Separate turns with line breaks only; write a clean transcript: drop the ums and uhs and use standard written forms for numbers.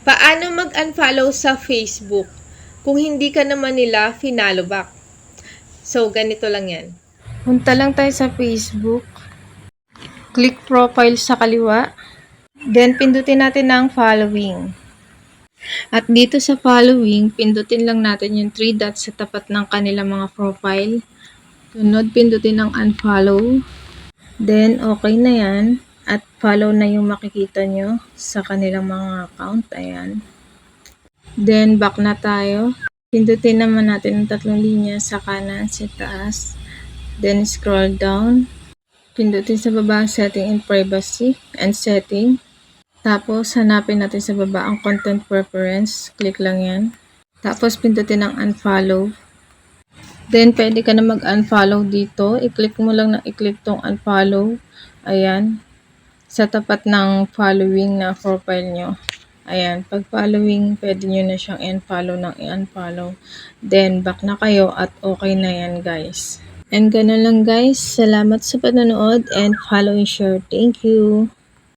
Paano mag-unfollow sa Facebook kung hindi ka naman nila finalo back? So, ganito lang yan. Punta lang tayo sa Facebook. Click profile sa kaliwa. Then, pindutin natin ang following. At dito sa following, pindutin lang natin yung 3 dots sa tapat ng kanilang mga profile. Sunod, pindutin ang unfollow. Then, okay na yan. At follow na yung makikita nyo sa kanilang mga account. Ayan. Then, back na tayo. Pindutin naman natin ang tatlong linya sa kanan, sa taas. Then, scroll down. Pindutin sa baba, setting and privacy and setting. Tapos, hanapin natin sa baba ang content preference. Click lang yan. Tapos, pindutin ang unfollow. Then, pwede ka na mag-unfollow dito. I-click mo lang na i-click tong unfollow. Ayan. Sa tapat ng following na profile nyo. Ayan. Pag following, pwede nyo na siyang unfollow ng i-unfollow. Then, back na kayo at okay na yan, guys. And gano'n lang, guys. Salamat sa panonood and follow and share. Thank you.